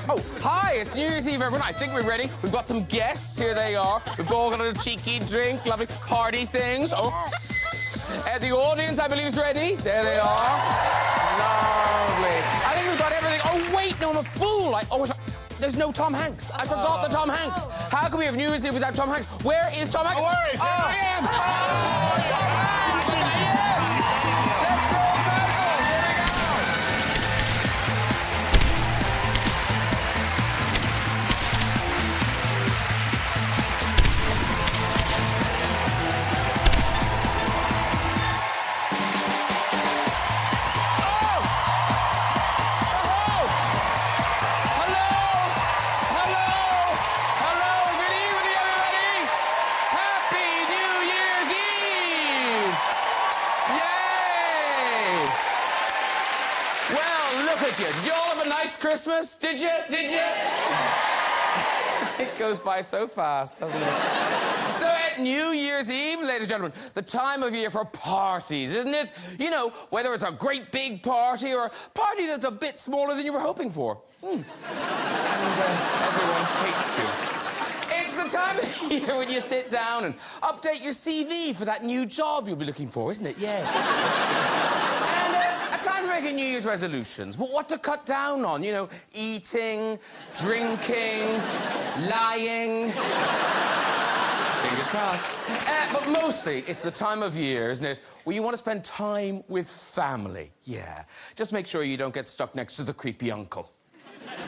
Oh, hi, it's New Year's Eve, everyone. I think we're ready. We've got some guests. Here they are. We've all got a little cheeky drink, lovely party things. Oh. The audience, I believe, is ready. There they are. Lovely. I think we've got everything. Oh, wait, no, I'm a fool. There's no Tom Hanks. I forgot the Tom Hanks. How can we have New Year's Eve without Tom Hanks? Where is Tom Hanks? No worries, here I am. Oh, Tom Hanks! Yes! Let's roll titles. Here we go. Did you all have a nice Christmas? Did you? Did you? It goes by so fast, doesn't it? So at New Year's Eve, ladies and gentlemen, the time of year for parties, isn't it? You know, whether it's a great big party or a party that's a bit smaller than you were hoping for. And everyone hates you. It's the time of year when you sit down and update your CV for that new job you'll be looking for, isn't it? Yeah. Time for making New Year's resolutions, but what to cut down on? You know, eating, drinking, lying. Fingers crossed. But mostly, it's the time of year, isn't it, where you want to spend time with family. Yeah. Just make sure you don't get stuck next to the creepy uncle. Listen,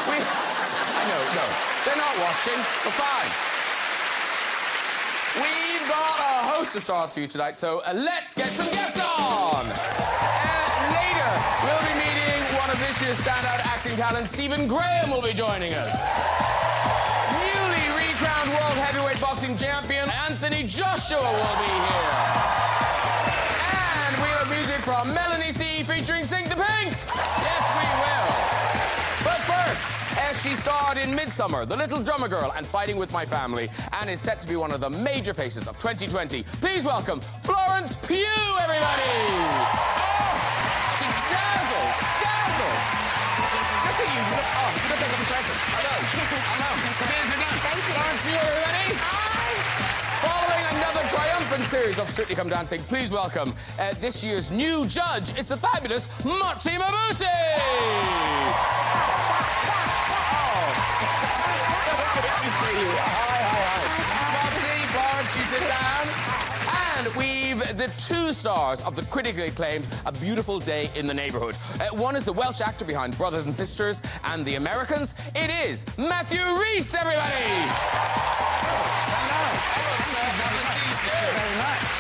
I know, no, they're not watching. We're fine. We've got a host of stars for you tonight, so let's get some guests on! Later, we'll be meeting one of this year's standout acting talents. Stephen Graham will be joining us. Newly recrowned world heavyweight boxing champion Anthony Joshua will be here. And we'll have music from Melanie C featuring Sing the Pink. Yes, we will. But first, as she starred in Midsummer, The Little Drummer Girl, and Fighting With My Family, and is set to be one of the major faces of 2020. Please welcome Florence Pugh, everybody! Oh, she dazzles, dazzles! Look at you, oh, you look like a present. Hello. Hello. Come in, sit down. Thank you. Florence Pugh, everybody! Hi! Following another triumphant series of Strictly Come Dancing, please welcome this year's new judge. It's the fabulous Motsi Mabuse! Motsi, Florence, you sit down. And we've the two stars of the critically acclaimed A Beautiful Day in the Neighborhood. One is the Welsh actor behind Brothers and Sisters and The Americans. It is Matthew Rhys, everybody! Hello. Hello, sir. Have a seat. Thank you very much.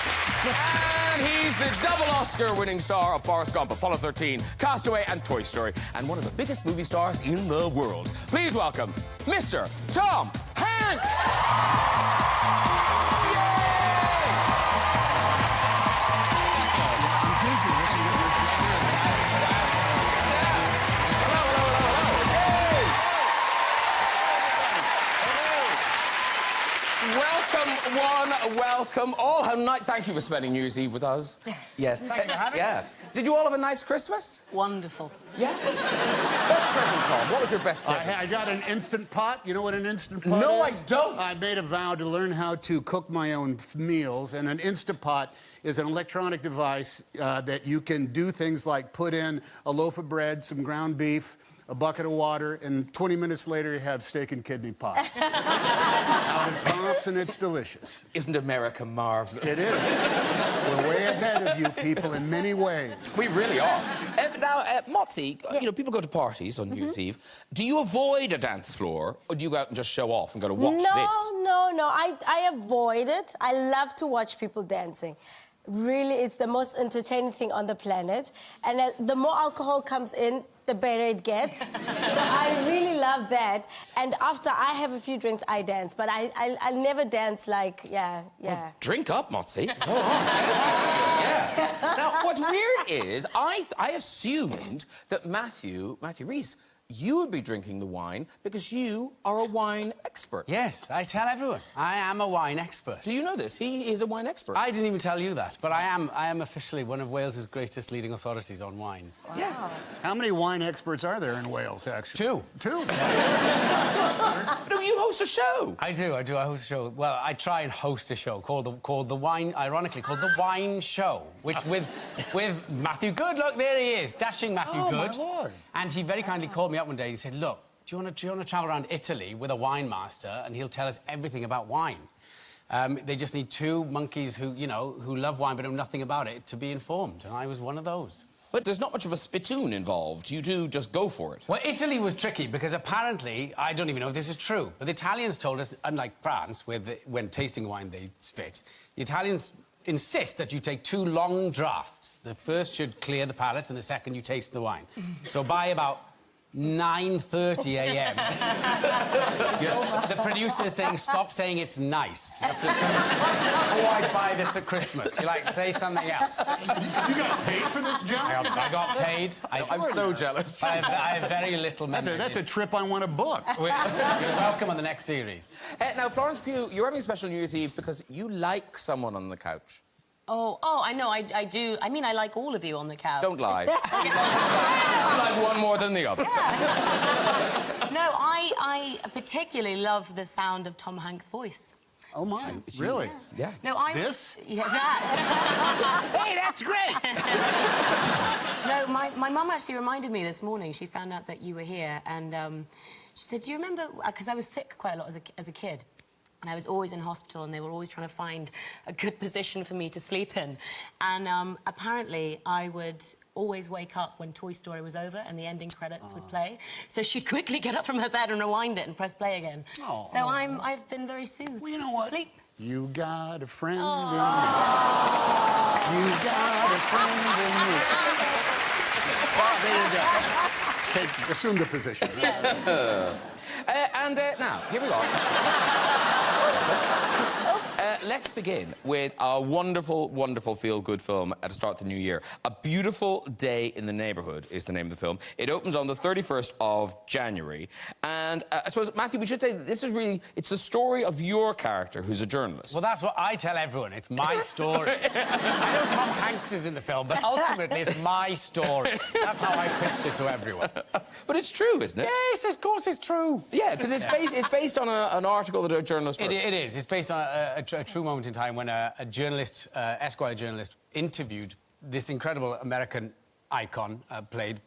And he's the double Oscar-winning star of Forrest Gump, Apollo 13, Castaway, and Toy Story, and one of the biggest movie stars in the world. Please welcome Mr. Tom Hanks! Welcome all. How nice. Thank you for spending New Year's Eve with us. Yes. Thank you for having us. Did you all have a nice Christmas? Wonderful. Yeah? Best present, Tom. What was your best present? I got an Instant Pot. You know what an Instant Pot is? No, I don't. I made a vow to learn how to cook my own meals, and an Instant Pot is an electronic device that you can do things like put in a loaf of bread, some ground beef, a bucket of water, and 20 minutes later you have steak and kidney pie. Out of tops, and it's delicious. Isn't America marvelous? It is. We're way ahead of you people in many ways. We really are. Now, Motsi, you know, people go to parties on New Year's Eve. Do you avoid a dance floor, or do you go out and just show off and go to watch this? No. I avoid it. I love to watch people dancing. Really, it's the most entertaining thing on the planet. And the more alcohol comes in, the better it gets. So I really love that. And after I have a few drinks, I dance. But I never dance like, yeah. Well, drink up, Motsi. Go on. Yeah. Now, what's weird is I assumed that Matthew Rhys you would be drinking the wine because you are a wine expert. Yes, I tell everyone. I am a wine expert. Do you know this? He is a wine expert. I didn't even tell you that, but I am officially one of Wales's greatest leading authorities on wine. Wow. Yeah. How many wine experts are there in Wales, actually? Two. No, you host a show. I do. I host a show. Well, I try and host a show called the Wine, ironically called the Wine Show, which with Matthew Good. Look, there he is, dashing Matthew Good. Oh, my Lord. And he very kindly called me up one day. He said, "Look, do you want to travel around Italy with a wine master, and he'll tell us everything about wine? They just need two monkeys who love wine but know nothing about it to be informed." And I was one of those. But there's not much of a spittoon involved. You do just go for it. Well, Italy was tricky because apparently, I don't even know if this is true, but the Italians told us, unlike France, when tasting wine they spit, the Italians insist that you take 2 long draughts. The first should clear the palate and the second you taste the wine. So by about 9:30 a.m. Yes, the producer is saying, "Stop saying it's nice. You have to oh, I buy this at Christmas." You're like, say something else. You got paid for this job? I got paid. I'm so jealous. I have very little memory. That's a trip I want to book. You're welcome on the next series. Now, Florence Pugh, you're having a special New Year's Eve because you like someone on the couch. Oh, I know, I do. I mean, I like all of you on the couch. Don't lie. You like one more than the other. No, I particularly love the sound of Tom Hanks' voice. Oh, my. Really? Yeah. No, This? Yeah, that. Hey, that's great! No, my mum actually reminded me this morning. She found out that you were here, and she said, "Do you remember..." Because I was sick quite a lot as a kid. And I was always in hospital, and they were always trying to find a good position for me to sleep in. And apparently, I would always wake up when Toy Story was over and the ending credits would play. So she'd quickly get up from her bed and rewind it and press play again. So I've been very soothed. Well, you know to what? sleep. You got a friend in me. You got a friend in me. Well, there you go. Assume the position. Now, here we are. Let's begin with a wonderful, wonderful feel-good film at the start of the new year. A Beautiful Day in the Neighbourhood is the name of the film. It opens on the 31st of January. And I suppose, Matthew, we should say that this is really... It's the story of your character, who's a journalist. Well, that's what I tell everyone. It's my story. I know Tom Hanks is in the film, but ultimately it's my story. That's how I pitched it to everyone. But it's true, isn't it? Yes, of course it's true. Yeah, because it's based on an article that a journalist wrote. It is. It's based on a true moment in time when a journalist, Esquire journalist, interviewed this incredible American icon, played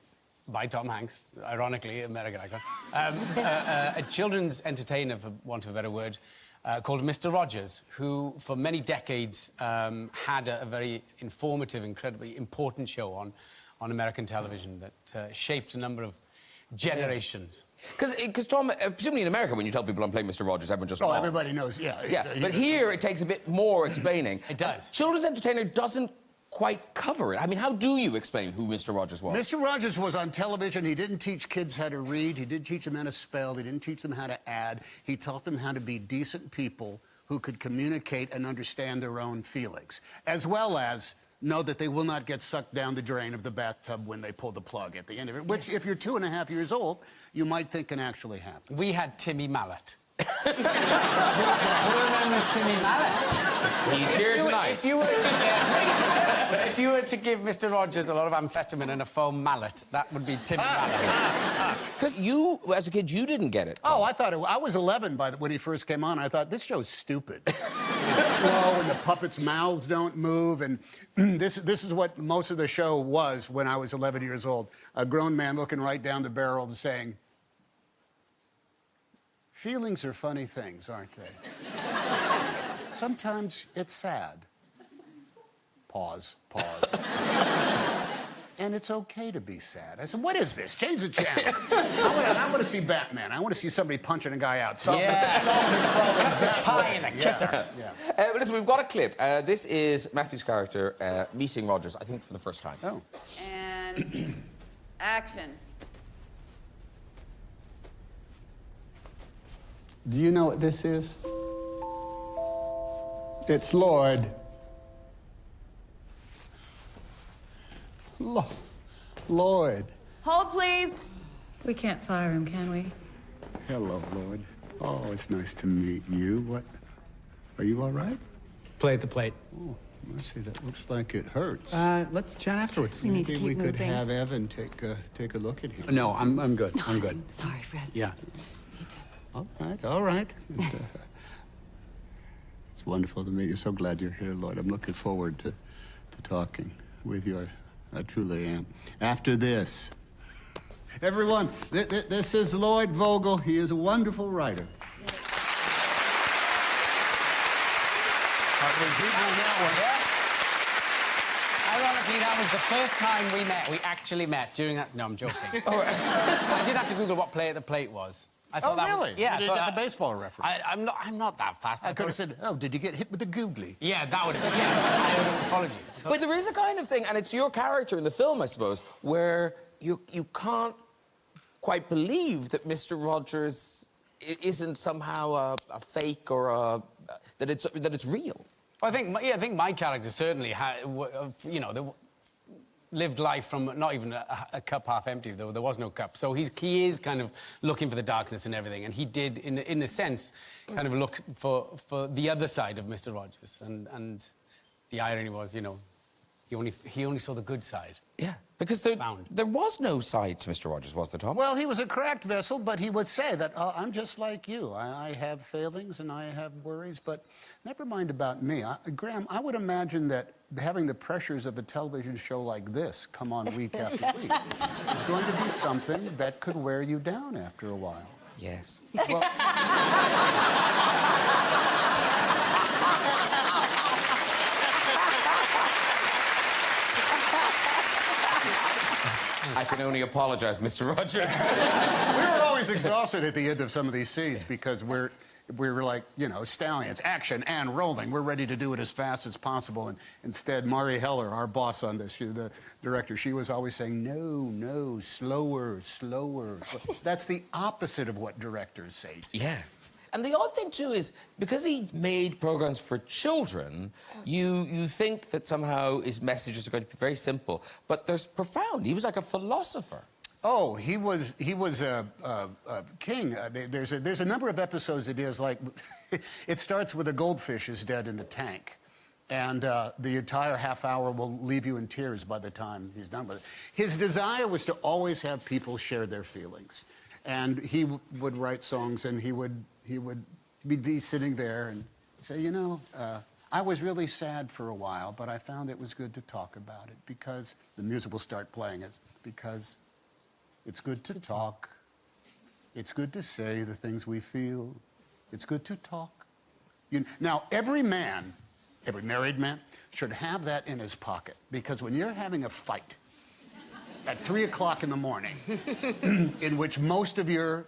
by Tom Hanks, ironically, American icon, a children's entertainer, for want of a better word, called Mr. Rogers, who, for many decades, had a very informative, incredibly important show on American television that shaped a number of generations. Because Tom, presumably in America, when you tell people I'm playing Mr. Rogers, everyone just... Oh, everybody knows, yeah. Yeah, but here it takes a bit more explaining. It does. Children's entertainer doesn't quite cover it. I mean, how do you explain who Mr. Rogers was? Mr. Rogers was on television. He didn't teach kids how to read. He didn't teach them how to spell. He didn't teach them how to add. He taught them how to be decent people who could communicate and understand their own feelings, as well as know that they will not get sucked down the drain of the bathtub when they pull the plug at the end of it, which, if you're 2.5 years old, you might think can actually happen. We had Timmy Mallet. Who remembers Timmy Mallet? He's here tonight. If you were to give Mr. Rogers a lot of amphetamine and a foam mallet, that would be Timmy Mallet. Because you, as a kid, you didn't get it. Oh, I thought I was 11 when he first came on. I thought, this show's stupid. It's slow, and the puppets' mouths don't move, and this is what most of the show was when I was 11 years old. A grown man looking right down the barrel and saying, feelings are funny things, aren't they? Sometimes it's sad. Pause. And it's okay to be sad. I said, what is this? Change the channel. I want to see Batman. I want to see somebody punching a guy out. Solving his problems. Pie and a kisser. Yeah. Listen, we've got a clip. This is Matthew's character meeting Rogers, I think, for the first time. Oh. And action. Do you know what this is? It's Lord. Lord. Hold, please. We can't fire him, can we? Hello, Lloyd. Oh, it's nice to meet you. What? Are you all right? Play at the plate. Oh, mercy, that looks like it hurts. Let's chat afterwards. We need to Maybe keep we could moving. have Evan take a look at him. No, I'm good. No, I'm good. I'm sorry, Fred. Yeah. It's me too. All right, all right. It's wonderful to meet you. So glad you're here, Lloyd. I'm looking forward to talking with you. I truly am. After this, everyone, this is Lloyd Vogel. He is a wonderful writer. Ironically, that was the first time we met. We actually met during that. No, I'm joking. I did have to Google what Play at the Plate was. I thought Oh, that really? Was, yeah. You didn't get the baseball reference. I'm not that fast. I could have said, oh, did you get hit with the googly? Yeah, that would have been. Yeah, I would have followed you. But there is a kind of thing, and it's your character in the film, I suppose, where you can't quite believe that Mr. Rogers isn't somehow a fake or that it's real. I think my character certainly had, lived life from not even a cup half empty, though there was no cup. So he is kind of looking for the darkness and everything, and he did, in a sense, kind of look for the other side of Mr. Rogers. And the irony was, he only saw the good side. Yeah, because there was no side to Mr. Rogers, was there, Tom? Well, he was a cracked vessel, but he would say that, I'm just like you. I have failings and I have worries, but never mind about me. Graham, I would imagine that having the pressures of a television show like this come on week after week is going to be something that could wear you down after a while. Yes. Well, I can only apologise, Mr. Rogers. we were always exhausted at the end of some of these scenes because we were like, stallions, action and rolling. We're ready to do it as fast as possible. And instead, Mari Heller, our boss on this, the director, she was always saying, no, slower, slower. But that's the opposite of what directors say. Yeah. And the odd thing, too, is because he made programs for children, you think that somehow his messages are going to be very simple, but they're profound. He was like a philosopher. Oh, he was a king. There's a number of episodes it is like... it starts with a goldfish is dead in the tank. And the entire half hour will leave you in tears by the time he's done with it. His desire was to always have people share their feelings. And he would write songs, and he would be sitting there and say, I was really sad for a while, but I found it was good to talk about it because the music will start playing it, because it's good to talk. It's good to say the things we feel. It's good to talk. Now, every married man, should have that in his pocket, because when you're having a fight at 3 o'clock in the morning, in which most of your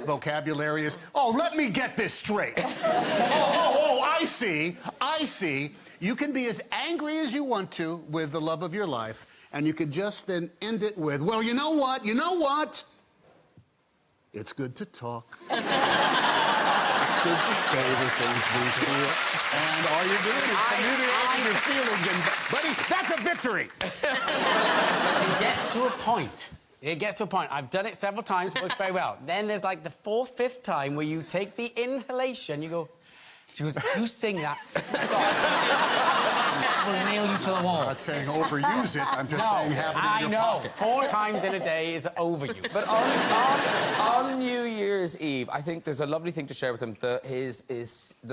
vocabulary is, oh, let me get this straight. I see. You can be as angry as you want to with the love of your life, and you could just then end it with, well, you know what? It's good to talk. It's good to say the things we feel. And all you're doing is communicating your feelings, and, buddy, that's a victory. It gets to a point. I've done it several times, it works very well. Then there's like the 4th, 5th time where you take the inhalation, you go... She goes, you sing that song. We'll nail you to the wall. I'm not saying overuse it, I'm just saying have it in your pocket. 4 times in a day is overuse. But on New Year's Eve, I think there's a lovely thing to share with him. The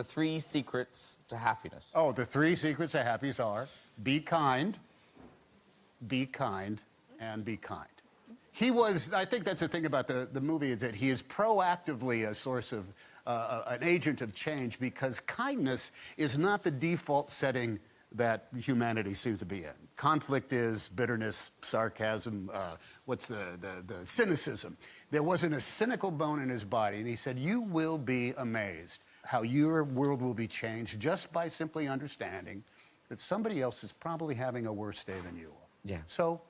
3 secrets to happiness. Oh, the 3 secrets to happiness are be kind, and be kind. I think that's the thing about the movie, is that he is proactively a source of, an agent of change, because kindness is not the default setting that humanity seems to be in. Conflict is bitterness, sarcasm, what's the cynicism. There wasn't a cynical bone in his body, and he said, you will be amazed how your world will be changed just by simply understanding that somebody else is probably having a worse day than you are. Yeah. So,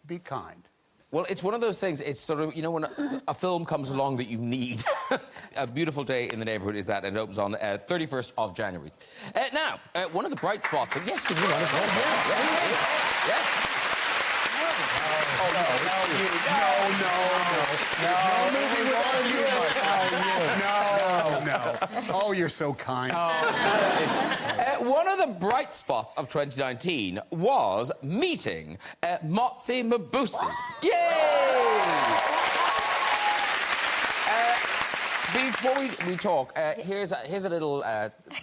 be kind. Well, it's one of those things, it's sort of, when a film comes along that you need. A Beautiful Day in the Neighborhood is that, and it opens on 31st of January. Now, one of the bright spots... Yes, good. Yes. Oh, no, No movie without you. No. Oh, you're so kind. One of the bright spots of 2019 was meeting Motsi Mabuse. Yay! Before we talk, here's a little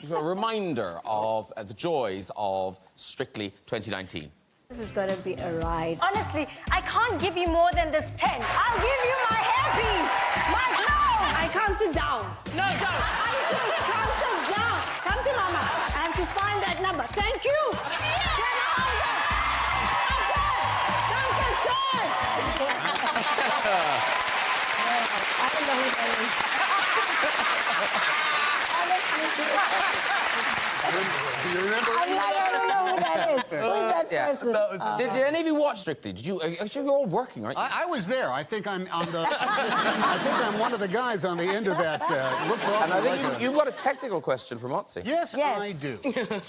reminder of the joys of Strictly 2019. This is gonna be a ride. Honestly, I can't give you more than this 10. I'll give you my hairpiece. No! I can't sit down. No, don't. I just can't sit down. Come to Mama. I have to find that number. Thank you. I don't know who that is. Do you remember? I'm like, I don't know who that is. Who's that person? Did any of you watch Strictly? Did you? Actually, you're all working, right? I was there. I think I'm on the. I think I'm one of the guys on the end of that. Looks awful. And I think like you've got a technical question for Motsi. Yes, Yes. I do.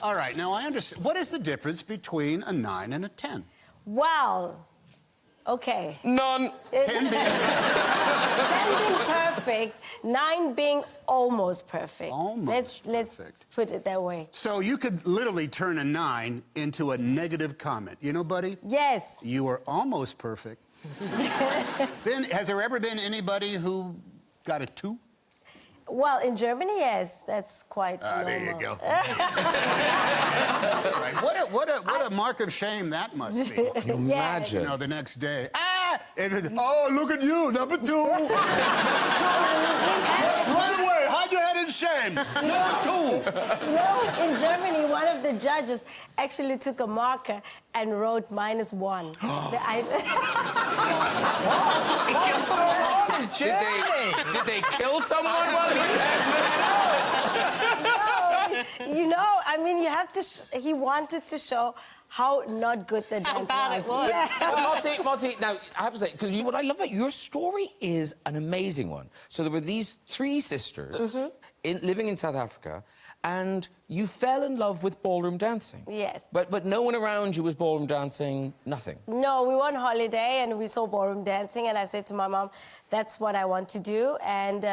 All right, now I understand. What is the difference between a 9 and a 10? Well, okay. None. 10 being 10 being perfect, 9 being almost perfect. Almost Let's perfect. put it that way. So you could literally turn a 9 into a negative comment. You know, buddy? Yes. You are almost perfect. Then, has there ever been anybody who got a 2? Well, in Germany, yes, that's quite normal. There you go. Right. What a mark of shame that must be. Can you imagine? You know, the next day, oh, look at you, number 2. Number 2. Yes, run away, hide your head in shame. Number 2. No, in Germany, one of the judges actually took a marker and wrote -1. Did they kill someone while he said No, you know, I mean, you have to. He wanted to show how not good the dance bad it was. Yeah. Motsi, now, I have to say, because what I love about your story is an amazing one. So there were these 3 sisters living in South Africa, and you fell in love with ballroom dancing. Yes. But no one around you was ballroom dancing, nothing. No, we were on holiday and we saw ballroom dancing, and I said to my mom, that's what I want to do. And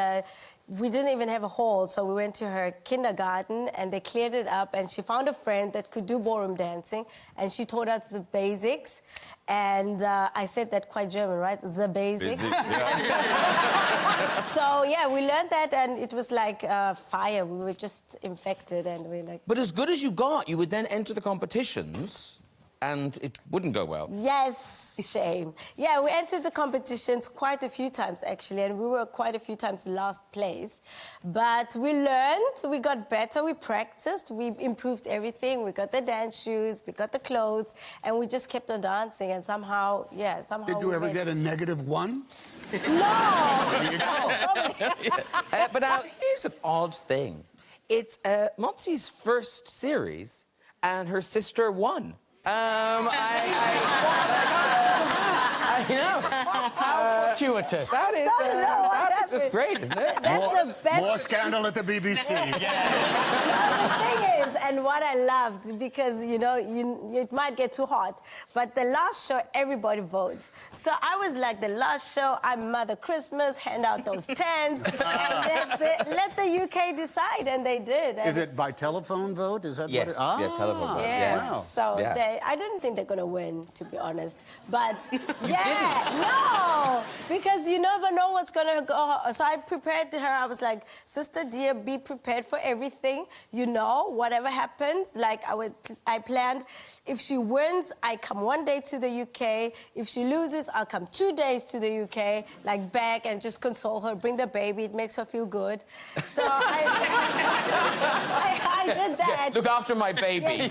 we didn't even have a hall, so we went to her kindergarten and they cleared it up, and she found a friend that could do ballroom dancing, and she taught us the basics. And I said that quite German, right? The basics. So, yeah, we learned that, and it was like fire. We were just infected, and we like... But as good as you got, you would then enter the competitions, and it wouldn't go well. Yes, shame. Yeah, we entered the competitions quite a few times, actually, and we were quite a few times last place. But we learned, we got better, we practiced, we improved everything. We got the dance shoes, we got the clothes, and we just kept on dancing, and somehow, yeah, somehow... Did you ever get a -1? No! There you go. But now, here's an odd thing. It's Motsi's first series, and her sister won. I know. How fortuitous. That is, that's just great, isn't it? That's the best. More scandal at the BBC. No, the thing is, and what I loved, because, you know, it might get too hot, but the last show, everybody votes. So I was like, the last show, I'm Mother Christmas, hand out those 10s, and let the UK decide, and they did. Is it by telephone vote? Is that Yes, what it... yeah, telephone vote. Yeah, Wow. so Yeah. I didn't think they're going to win, to be honest. But, yeah, no, because you never know what's going to go. So I prepared her. I was like, sister dear, be prepared for everything. You know, whatever happens, like I planned, if she wins, I come 1 day to the UK. If she loses, I'll come 2 days to the UK, like back and just console her, bring the baby. It makes her feel good. So I did that. Look after my baby.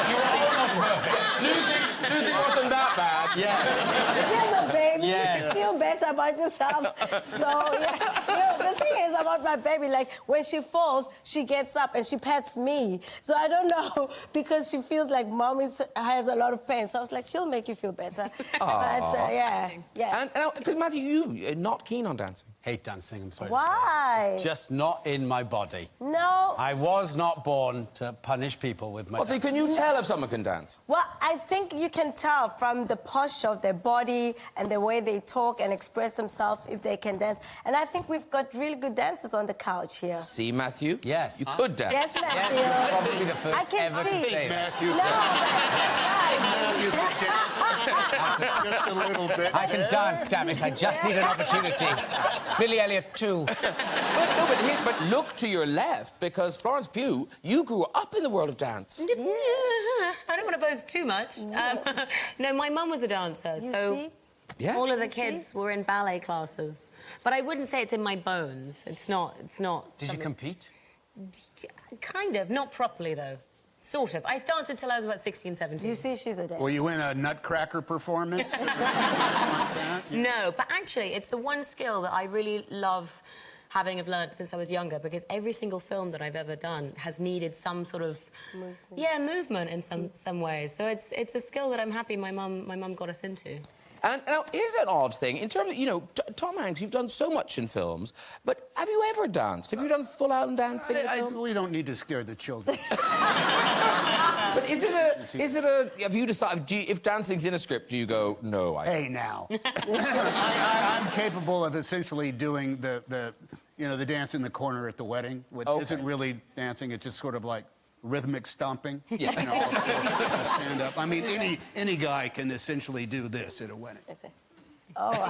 You were almost perfect. Losing wasn't that bad. Yes. Here's a baby. Yes. Feel better about yourself. So, yeah. You know, the thing is about my baby, like, when she falls, she gets up and she pets me. So I don't know, because she feels like mom has a lot of pain. So I was like, she'll make you feel better. But, yeah. And because, Matthew, you're not keen on dancing. Hate dancing, I'm sorry. Why? It's just not in my body. No. I was not born to punish people with my... Motsi, can you tell if someone can dance? Well, I think you can tell from the posture of their body and the way they talk. talk and express themselves if they can dance. And I think we've got really good dancers on the couch here. See, Matthew? Yes. You could dance. Yes, Matthew. Yes, you're probably the I first can ever to see. say that. Matthew, No, Matthew could dance just a little bit. I can dance, damn it. I just need an opportunity. Billy Elliot, too. But look to your left, because Florence Pugh, you grew up in the world of dance. I don't want to boast too much. No, my mum was a dancer, You so see? Yeah. all of the kids were in ballet classes. But I wouldn't say it's in my bones. It's not. Did you compete? Kind of, not properly though. Sort of. I danced until I was about 16, 17. You see, she's a dancer. Were you in a Nutcracker performance? Something like that? No, but actually, it's the one skill that I really love having have learnt since I was younger, because every single film that I've ever done has needed some sort of movement in some ways. So it's a skill that I'm happy my mum got us into. And now, here's an odd thing. In terms of, you know, Tom Hanks, you've done so much in films, but have you ever danced? Have you done full-out dancing in film? We don't need to scare the children. But is it a... Have you decided... if dancing's in a script, do you go, no, Hey, now. I'm capable of essentially doing the dance in the corner at the wedding. Which isn't really dancing. It's just sort of like rhythmic stomping. Yeah. You know, stand up. I mean, any guy can essentially do this at a wedding. Oh, wow.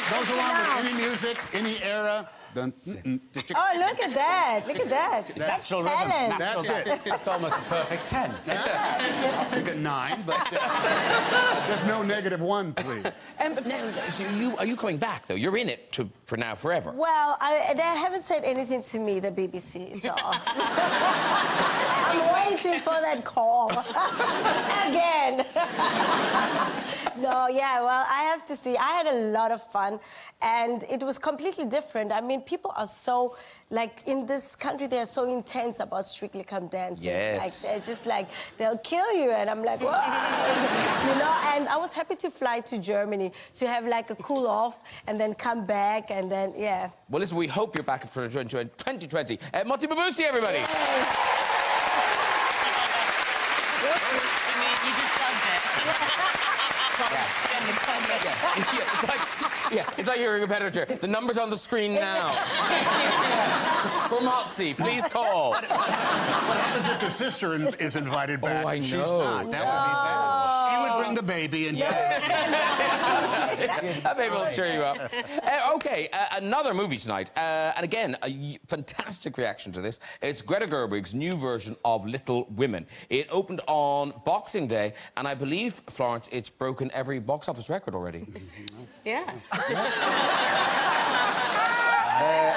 Goes along with any music, any era. Oh, look at that. Look at that. Natural talent. rhythm. That's it. It's almost a perfect 10. I'll take a 9, but there's no -1, please. But now, so are you coming back, though? You're in it for now, forever. Well, they haven't said anything to me, the BBC, so... I'm waiting for that call. Again. No, yeah, well, I have to see. I had a lot of fun, and it was completely different. I mean, people are so... Like, in this country, they are so intense about Strictly Come Dancing. Yes. Like, they're just like, they'll kill you. And I'm like, whoa. You know, and I was happy to fly to Germany to have, like, a cool off and then come back and then, yeah. Well, listen, we hope you're back for 2020. Motsi Mabuse, everybody. I mean, you just plugged it. It's like you're a competitor. The number's on the screen now. For Motsi, please call. What happens if the sister is invited back? Oh, I know. She's not. That would be bad. She would bring the baby and... That maybe will cheer you up. OK, another movie tonight. And again, a fantastic reaction to this. It's Greta Gerwig's new version of Little Women. It opened on Boxing Day, and I believe, Florence, it's broken every box office record already. Yeah.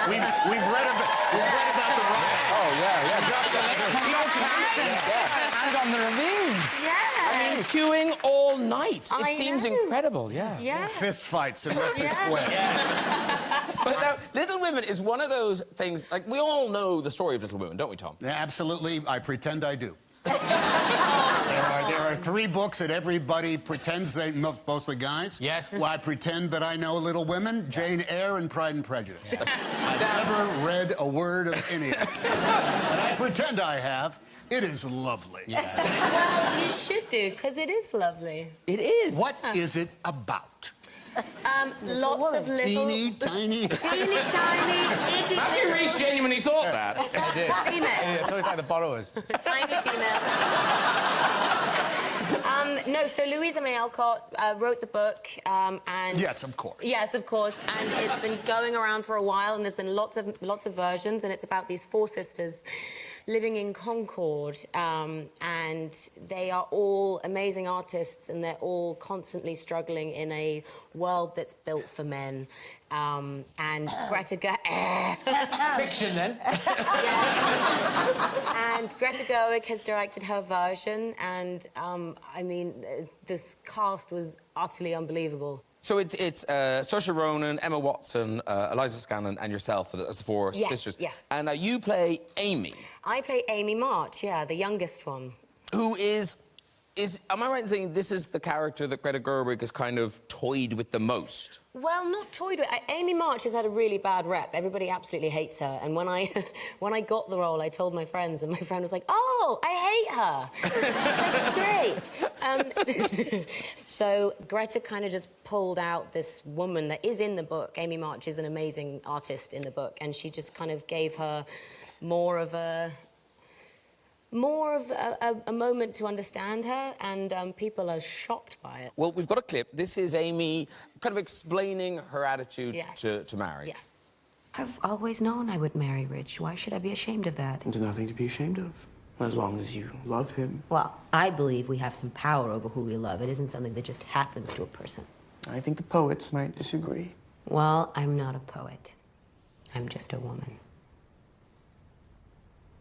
We've read about the riot. Oh, yeah. And on the reviews. Yeah. I mean, queuing all night. I It seems know. incredible, yeah. Yeah. Fist fights in Leicester Square. But now, Little Women is one of those things, like, we all know the story of Little Women, don't we, Tom? Yeah, absolutely. I pretend I do. There are 3 books that everybody pretends they... Mostly guys. Yes. Well, I pretend that I know Little Women, Jane Eyre, and Pride and Prejudice. I've never read a word of any of them. And I pretend I have. It is lovely. Well, you should do, because it is lovely. It is. What is it about? Lots of little... Teeny, tiny... Teeny, tiny, itty... Matthew Rhys genuinely thought that. I did. Female. It looks like the borrowers. Tiny female. No, so Louisa May Alcott wrote the book, and... Yes, of course. Yes, of course, and it's been going around for a while, and there's been lots of versions, and it's about these 4 sisters living in Concord, and they are all amazing artists, and they're all constantly struggling in a world that's built for men. And Greta Fiction, then. And Greta Gerwig has directed her version, and I mean, this cast was utterly unbelievable. So it's Saoirse Ronan, Emma Watson, Eliza Scanlon, and yourself as the 4 sisters. Yes. And you play Amy. I play Amy March, yeah, the youngest one. Who is Am I right in saying this is the character that Greta Gerwig has kind of toyed with the most? Well, not toyed with. Amy March has had a really bad rep. Everybody absolutely hates her. And when I when I got the role, I told my friends, and my friend was like, "Oh, I hate her." I was like, "Great." So Greta kind of just pulled out this woman that is in the book. Amy March is an amazing artist in the book, and she just kind of gave her more of a moment to understand her, and people are shocked by it. Well, we've got a clip. This is Amy kind of explaining her attitude to marriage. Yes. I've always known I would marry Rich. Why should I be ashamed of that? There's nothing to be ashamed of, as long as you love him. Well, I believe we have some power over who we love. It isn't something that just happens to a person. I think the poets might disagree. Well, I'm not a poet. I'm just a woman.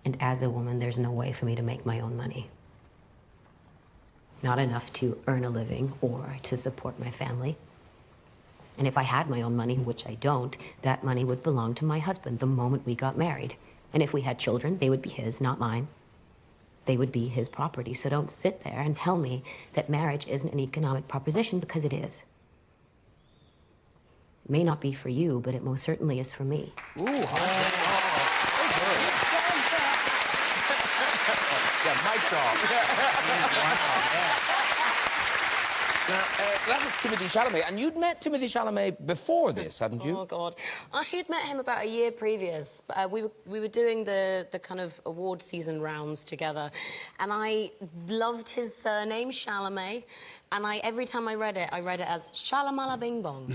And as a woman, there's no way for me to make my own money. Not enough to earn a living or to support my family. And if I had my own money, which I don't, that money would belong to my husband the moment we got married. And if we had children, they would be his, not mine. They would be his property. So don't sit there and tell me that marriage isn't an economic proposition, because it is. It may not be for you, but it most certainly is for me. Ooh, yeah, mic drop. Now, that was Timothée Chalamet, and you'd met Timothée Chalamet before this, hadn't you? Oh, God. I had met him about a year previous. We were doing the kind of award season rounds together, and I loved his surname, Chalamet, and every time I read it as Shalamala Bing Bong.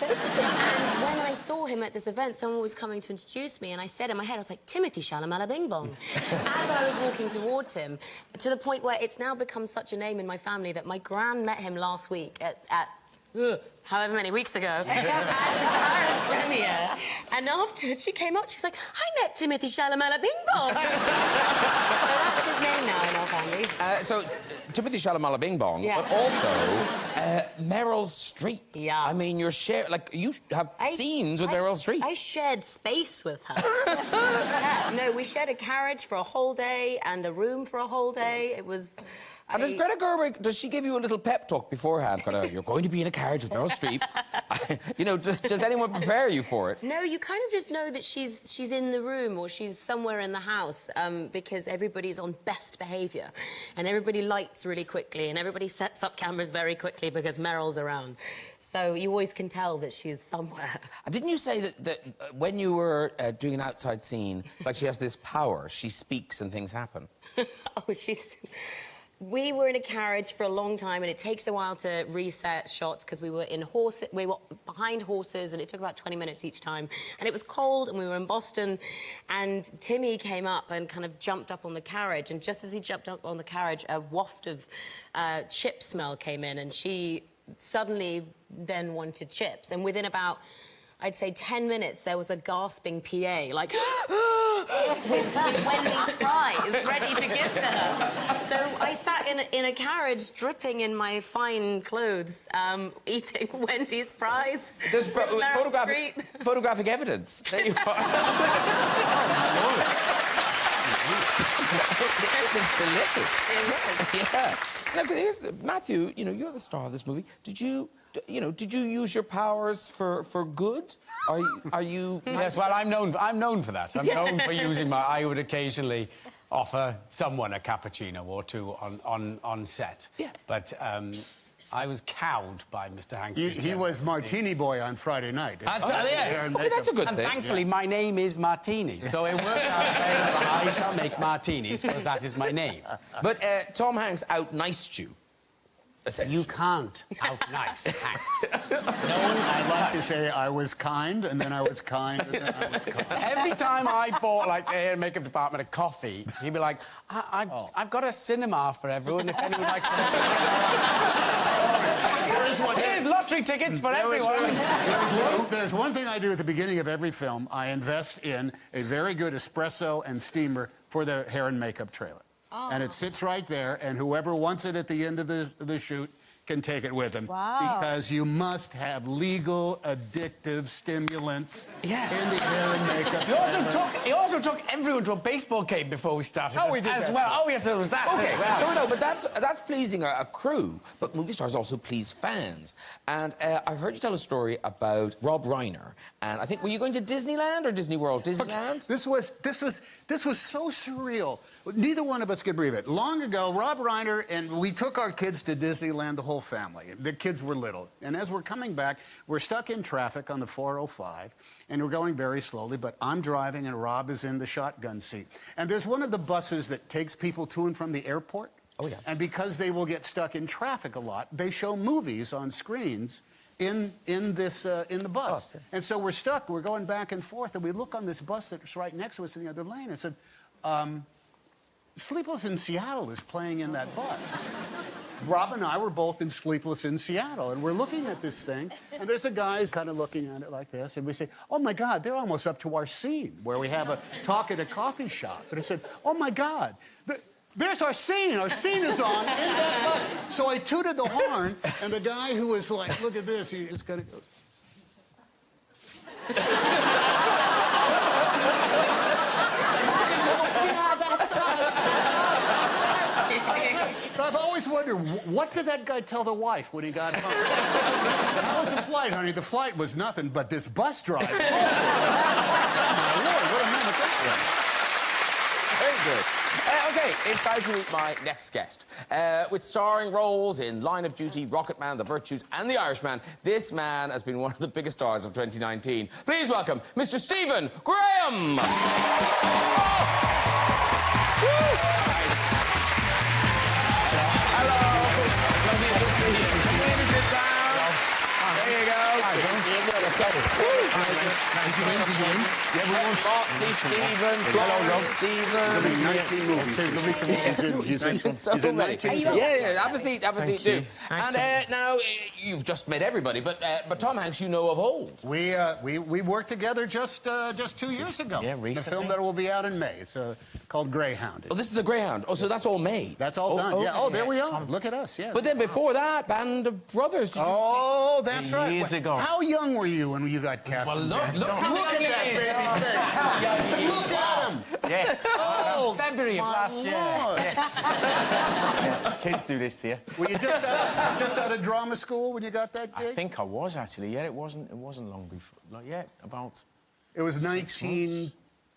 And when I saw him at this event, someone was coming to introduce me, and I said in my head, I was like, Timothée Shalamala Bing Bong. As I was walking towards him, to the point where it's now become such a name in my family that my gran met him last week at however many weeks ago, at the Paris premiere. And afterwards, she came up, she was like, I met Timothée Chalamet Bing Bong. So that's his name now in our family. Timothée Chalamet Bing Bong, but also Meryl Streep. Yeah. I mean, you have scenes with Meryl Streep. I shared space with her. Yeah, no, we shared a carriage for a whole day and a room for a whole day. It was... And does Greta Gerwig, does she give you a little pep talk beforehand? You're going to be in a carriage with Meryl Streep. You know, does anyone prepare you for it? No, you kind of just know that she's in the room or she's somewhere in the house because everybody's on best behaviour and everybody lights really quickly and everybody sets up cameras very quickly because Meryl's around. So you always can tell that she's somewhere. And didn't you say that when you were doing an outside scene, like she has this power, she speaks and things happen? Oh, we were in a carriage for a long time, and it takes a while to reset shots because we were behind horses, and it took about 20 minutes each time. And it was cold, and we were in Boston, and Timmy came up and kind of jumped up on the carriage, and just as he jumped up on the carriage, a waft of chip smell came in, and she suddenly then wanted chips. And within about, I'd say, 10 minutes, there was a gasping PA, like... with Wendy's fries ready to give to her. So I sat in a carriage dripping in my fine clothes, eating Wendy's fries. There's photographic evidence. There you are. It's delicious. It was. Yeah. Now, Matthew, you know, you're the star of this movie. Did you use your powers for good? Are you? Yes, well, I'm known for that. I'm known for using I would occasionally offer someone a cappuccino or two on set. Yeah. But I was cowed by Mr. Hanks. He was Martini Boy on Friday night. Yes. Okay, that's a good thing. And thankfully, my name is Martini, so it worked out very well. I shall make martinis, because that is my name. But Tom Hanks out-niced you. You can't out-nice Hanks. I'd like to say I was kind, and then I was kind, and then I was kind. Every time I bought, like, the hair and makeup department a coffee, he'd be like, I've got a cinema for everyone, if anyone would like to... Here's lottery tickets for everyone. There's one thing I do at the beginning of every film. I invest in a very good espresso and steamer for the hair and makeup trailer. And it sits right there, and whoever wants it at the end of the shoot can take it with them. Wow. Because you must have legal addictive stimulants in the hair and makeup. He also took everyone to a baseball game before we started. Oh, we did as that. well. Oh, yes, there was that. Okay, Wow. so no, but that's pleasing a crew, but movie stars also please fans. And I've heard you tell a story about Rob Reiner, and I think, were you going to Disneyland or Disney World? Disneyland? This was so surreal. Neither one of us could believe it. Long ago, Rob Reiner and we took our kids to Disneyland, the whole family. The kids were little. And as we're coming back, we're stuck in traffic on the 405, and we're going very slowly, but I'm driving and Rob is in the shotgun seat. And there's one of the buses that takes people to and from the airport. Oh, yeah. And because they will get stuck in traffic a lot, they show movies on screens in the bus. Oh, yeah. And so we're stuck. We're going back and forth, and we look on this bus that's right next to us in the other lane and said, Sleepless in Seattle is playing in that bus. Rob and I were both in Sleepless in Seattle, and we're looking at this thing, and there's a guy kind of looking at it like this, and we say, oh, my God, they're almost up to our scene, where we have a talk at a coffee shop. And I said, oh, my God, there's our scene. Our scene is on in that bus. So I tooted the horn, and the guy who was like, look at this, he just kind of goes... I've always wondered, what did that guy tell the wife when he got home? How was the flight, honey? The flight was nothing but this bus drive. Oh, my Lord, what a moment that Very good. Okay, it's time to meet my next guest. With starring roles in Line of Duty, Rocketman, The Virtues, and The Irishman, this man has been one of the biggest stars of 2019. Please welcome Mr. Stephen Graham! There you go. Motsi, Stephen, Florence, Stephen. Lovely to meet you. He's in 19 films. Yeah, have a seat, do. And now, you've just met everybody, but Tom Hanks you know of old. We worked together just 2 years ago. Yeah, The recently. film that will be out in May. It's called Greyhound. Oh, this is The Greyhound. Oh, so that's all May. That's all done. Yeah. Oh, there we are. Look at us. Yeah. But then before that, Band of Brothers. Oh, that's right. Years ago. How young were you when you got cast? Well, in look that? how Look young at he is. that baby face. Look at him. Yeah. Oh, February of my last year. Lord. Yes. Kids do this to you. Were you just out of drama school when you got that gig? I think I was actually. Yeah, it wasn't long before. Like, yeah, about. It was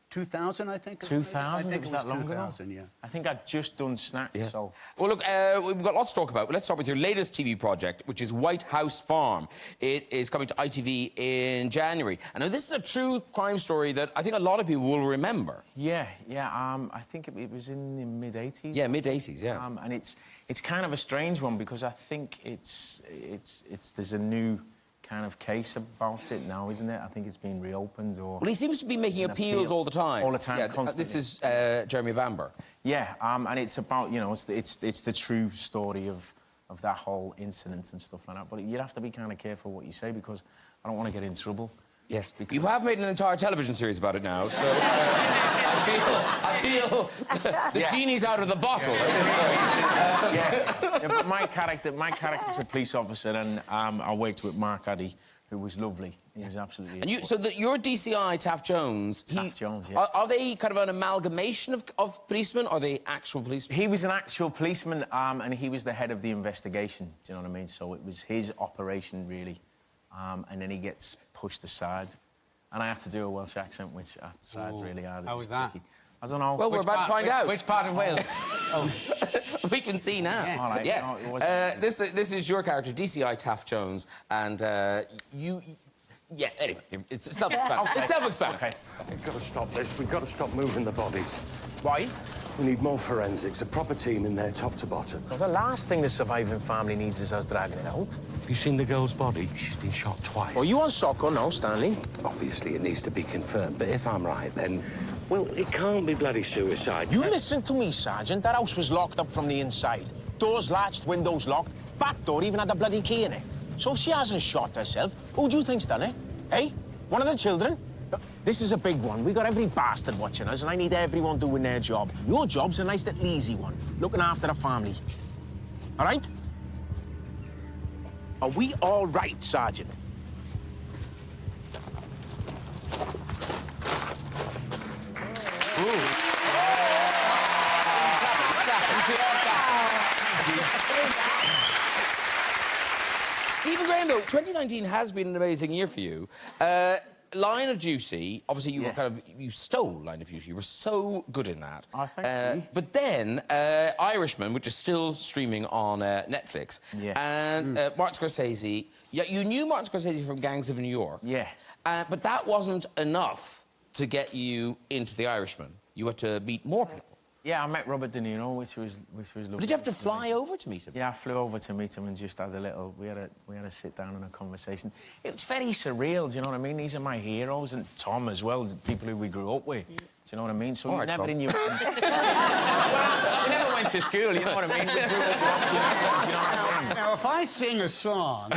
2000, I think. 2000. I think it was that long ago. 2000, yeah. I think I'd just done Snatch. Yeah. So. Well, look, we've got lots to talk about. Let's start with your latest TV project, which is White House Farm. It is coming to ITV in January. And now this is a true crime story that I think a lot of people will remember. Yeah. I think it was in the mid-80s. Yeah, mid-80s, yeah. And it's kind of a strange one because I think there's a new kind of case about it now, isn't it? I think it's been reopened or... Well, he seems to be making appeals all the time. All the time, yeah, constantly. This is Jeremy Bamber. Yeah, and it's about, you know, it's the true story of that whole incident and stuff like that. But you'd have to be kind of careful what you say because I don't want to get in trouble. Yes, because... You have made an entire television series about it now, so I feel the genie's out of the bottle. Yeah, but my character's a police officer, and I worked with Mark Addy, who was lovely. He was absolutely... And your DCI, Taft Jones... Jones, yeah. Are they kind of an amalgamation of policemen, or are they actual policemen? He was an actual policeman, and he was the head of the investigation, do you know what I mean? So it was his operation, really. And then he gets pushed aside. And I had to do a Welsh accent, which I tried really hard. How was that? tricky. I don't know. Well, we're about to find out. Which part of Wales? We can see now. Yes. All right. Yes. No, it wasn't. This is your character, DCI Taft Jones, and you... Yeah, anyway, it's self-explanatory. It's self-explanatory. Okay. We've got to stop this. We've got to stop moving the bodies. Why? We need more forensics, a proper team in there, top to bottom. Well, the last thing the surviving family needs is us dragging it out. Have you seen the girl's body? She's been shot twice. Well, you on Socko now, Stanley? Obviously, it needs to be confirmed, but if I'm right, then... Well, it can't be bloody suicide. You listen to me, Sergeant. That house was locked up from the inside. Doors latched, windows locked. Back door even had a bloody key in it. So if she hasn't shot herself, who do you think's done it? Eh? One of the children? Look, this is a big one. We got every bastard watching us, and I need everyone doing their job. Your job's a nice little easy one, looking after the family. All right? Are we all right, Sergeant? Stephen Graham, though, 2019 has been an amazing year for you. Line of Duty, obviously you were you stole Line of Duty. You were so good in that. Oh, thank you. But then Irishman, which is still streaming on Netflix, and Martin Scorsese. Yeah, you knew Martin Scorsese from Gangs of New York. Yeah. But that wasn't enough to get you into The Irishman. You had to meet more people. Yeah, I met Robert De Niro, which was lovely. Did you have to fly over to meet him? Yeah, I flew over to meet him and just had a little... We had a sit down and a conversation. It was very surreal, do you know what I mean? These are my heroes, and Tom as well, the people who we grew up with. Do you know what I mean? So All right, never Tom. knew... Well, we never went to school, you know what I mean? We grew up watching it, do you know what I mean? Now, if I sing a song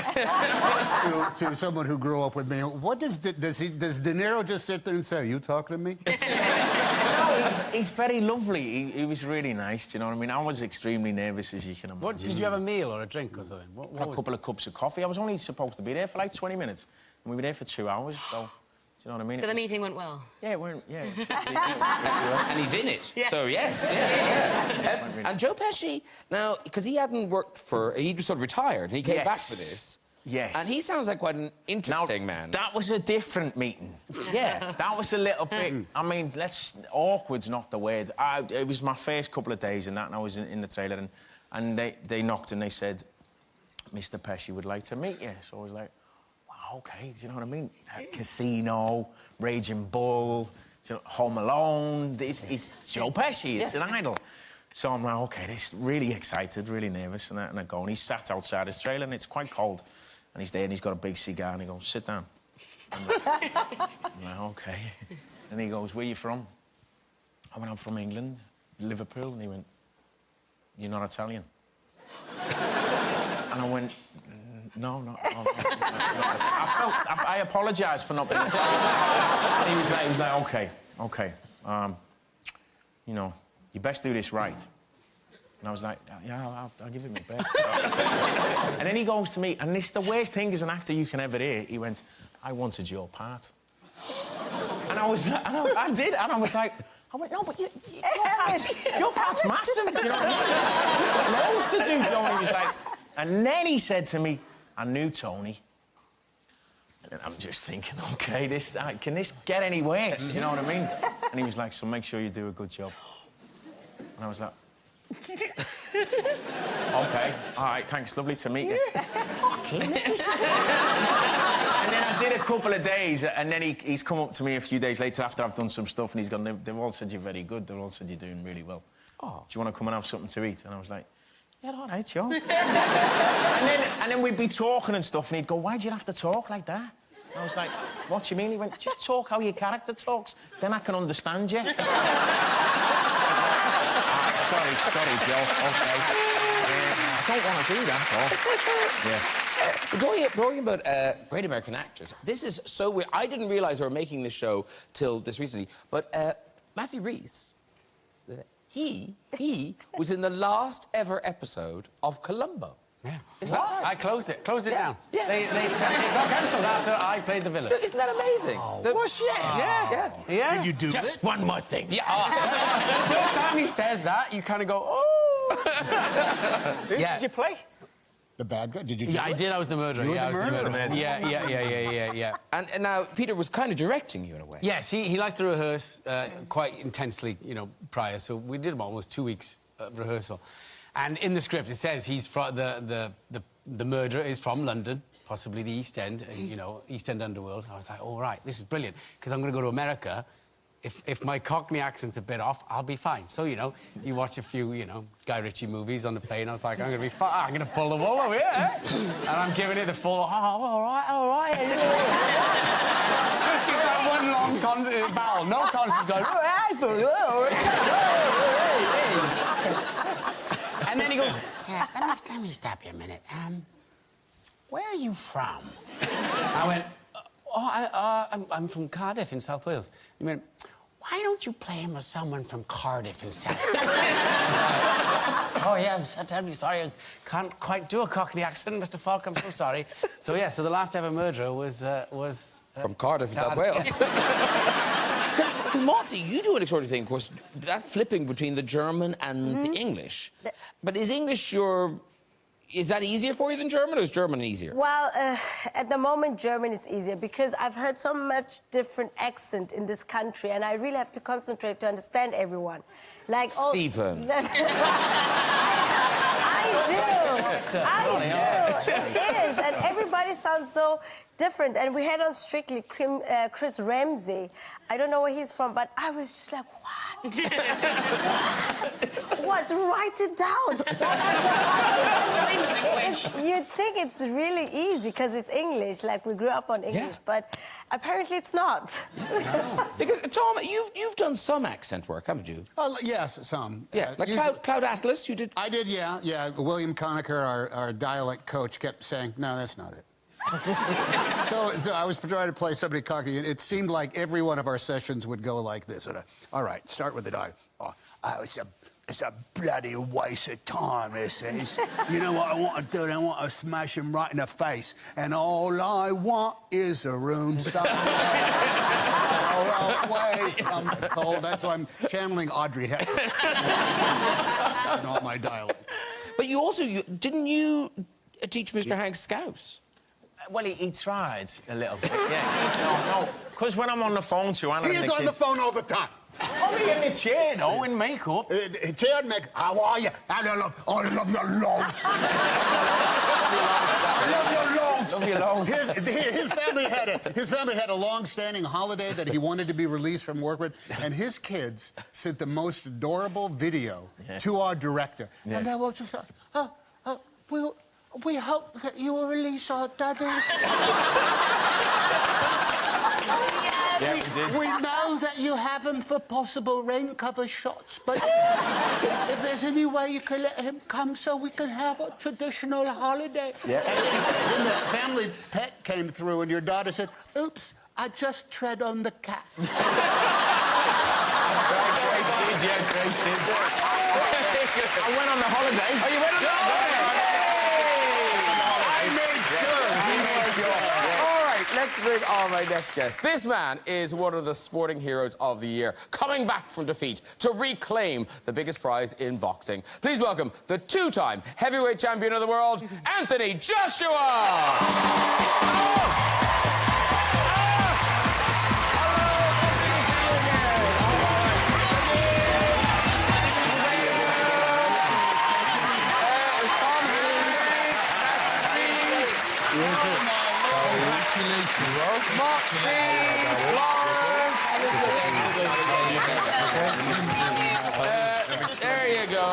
to someone who grew up with me, what does De Niro just sit there and say, "Are you talking to me?" No, he's very lovely. He was really nice, do you know what I mean? I was extremely nervous, as you can imagine. What, did you have a meal or a drink or something? What A couple of cups of coffee. I was only supposed to be there for like 20 minutes. And we were there for 2 hours, so... Do you know what I mean? So the meeting went well? Yeah, it went... Yeah. And he's in it. Yeah. So, yes. Yeah. And Joe Pesci, now, because he hadn't worked for... He just sort of retired, and he came back for this. Yes. And he sounds like quite an interesting man. That was a different meeting. Yeah. That was a little bit... I mean, awkward's not the word. It was my first couple of days and that, and I was in the trailer, and they knocked and they said, Mr. Pesci would like to meet you. So I was like, wow, OK, do you know what I mean? Casino, Raging Bull, you know, Home Alone. It's Joe Pesci, it's an idol. So I'm like, OK, this really excited, really nervous, and I go, and he's sat outside his trailer, and it's quite cold. And he's there, and he's got a big cigar, and he goes, sit down. I'm like, OK. And he goes, where are you from? I went, I'm from England, Liverpool. And he went, you're not Italian? And I went, no. I apologised for not being Italian. And he was like, OK. You know, you best do this right. And I was like, yeah, I'll give it my best. And then he goes to me, and it's the worst thing as an actor you can ever hear. He went, I wanted your part. And I was like, I did, and I was like, I went, no, but your part's massive, do you know what I mean? You've got loads to do, Joe. And he was like... And then he said to me, I knew Tony. And I'm just thinking, OK, can this get any worse? You know what I mean? And he was like, so make sure you do a good job. And I was like... OK, all right, thanks, lovely to meet you. And then I did a couple of days, and then he's come up to me a few days later after I've done some stuff, and he's gone, they've all said you're very good, they've all said you're doing really well. Oh, do you want to come and have something to eat? And I was like, yeah, all right, Joe. and then we'd be talking and stuff, and he'd go, why'd you have to talk like that? And I was like, what do you mean? He went, just talk how your character talks, then I can understand you. Sorry, Joe. OK. I don't want to do that, though. Yeah. Talking about great American actors, this is so weird. I didn't realise they were making this show till this recently, but Matthew Rhys, he was in the last ever episode of Columbo. Yeah. Is that right? I closed it down. Yeah. They got cancelled after I played the villain. Isn't that amazing? Oh, shit! Yeah. Did you do Just one more thing. Yeah. The first time he says that, you kind of go, oh. Who did you play? the bad guy? Did you do Yeah, I it? did. I was the murderer. You were Yeah, the I was murderer. Yeah. And now Peter was kind of directing you in a way. Yes, he liked to rehearse quite intensely, you know, prior. So we did almost 2 weeks of rehearsal. And in the script, it says he's from the murderer is from London, possibly the East End, you know, East End underworld. I was like, all right, this is brilliant, because I'm going to go to America. If my Cockney accent's a bit off, I'll be fine. So, you know, you watch a few, you know, Guy Ritchie movies on the plane. I was like, I'm going to be fine. I'm going to pull the wool over here. And I'm giving it the full, all right. It's just that one long vowel, no consonants going, and then he goes, yeah, let me stop you a minute. Where are you from? I went, I'm from Cardiff in South Wales. He went, why don't you play him with someone from Cardiff in South Wales? Oh, yeah, I'm so terribly sorry. I can't quite do a Cockney accent, Mr. Falk. I'm so sorry. So, yeah, so the last ever murderer was... From Cardiff, South Wales. Because, Motsi, you do an extraordinary thing, of course, that flipping between the German and the English. But is English your... Is that easier for you than German, or is German easier? Well, at the moment, German is easier because I've heard so much different accent in this country, and I really have to concentrate to understand everyone. Like Stephen. I do. It is, and everybody sounds so different. And we had on Strictly Chris Ramsey. I don't know where he's from, but I was just like, what? What? Write it down. You'd think it's really easy because it's English, like we grew up on English, but apparently it's not. Because, Tom, you've done some accent work, haven't you? Yes, some. Yeah, like Cloud Atlas, you did? I did, yeah. William Conacher, our dialect coach, kept saying, no, that's not it. so I was trying to play somebody cockney, and it seemed like every one of our sessions would go like this. All right, start with the dialogue. It's a bloody waste of time, this is. You know what I want to do? I want to smash him right in the face. And all I want is a room somewhere away from the cold. That's why I'm channeling Audrey Hepburn. Not my dialogue. But you also, didn't you teach Mr. Hanks Scouse? Well, he tried a little bit, yeah. No, because when I'm on the phone to Anna... He is on the phone all the time. Only in the chair, though, in makeup. Chair and makeup. How are you? I love your loads. Love your loads. His family had a long-standing holiday that he wanted to be released from work with, and his kids sent the most adorable video to our director. Yeah. And they were just like, we hope that you will release our daddy. We know that you have him for possible rain cover shots, but if there's any way you could let him come so we can have a traditional holiday. Yeah. And then the family pet came through, and your daughter said, "Oops, I just tread on the cat." That's right, Grace did, yeah, Grace did. I went on the holiday. Oh, you went on the holiday? Let's bring on my next guest. This man is one of the sporting heroes of the year, coming back from defeat to reclaim the biggest prize in boxing. Please welcome the two-time heavyweight champion of the world, Anthony Joshua! Motsi, Florence. There you go.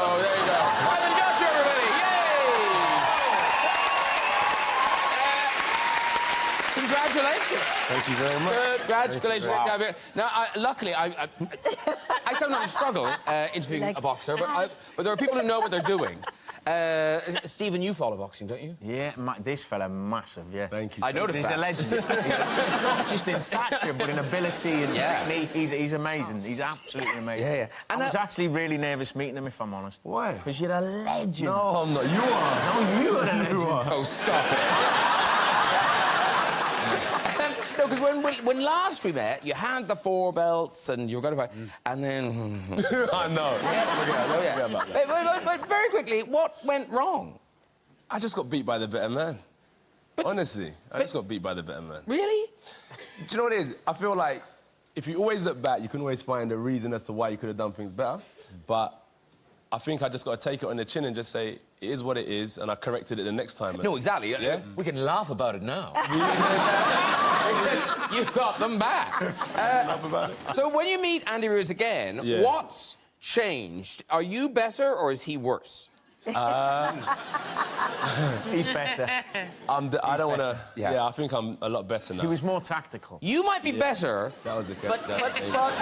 Anthony Joshua, everybody. Yay! Congratulations. Thank you very much. Congratulations. Wow. Now, luckily, I sometimes struggle interviewing a boxer, but there are people who know what they're doing. Stephen, you follow boxing, don't you? Yeah, this fella, massive, yeah. Thank you. I noticed He's a legend. Not just in stature, but in ability and technique. He's amazing. He's absolutely amazing. Yeah. And I was actually really nervous meeting him, if I'm honest. Why? Because you're a legend. No, I'm not. You are. No, you are a legend. Oh, stop it. No, because when last we met, you had the 4 belts and you were going to fight, and then... I know. But very quickly, what went wrong? I just got beat by the better man. Honestly, I just got beat by the better man. Really? Do you know what it is? I feel like if you always look back, you can always find a reason as to why you could have done things better. But I think I just got to take it on the chin and just say, it is what it is, and I corrected it the next time. No, exactly. Yeah? We can laugh about it now. You've got them back. Laugh about it. So when you meet Andy Ruiz again, what's changed? Are you better or is he worse? He's better. I don't want to... Yeah, I think I'm a lot better now. He was more tactical. You might be better, that was a good, but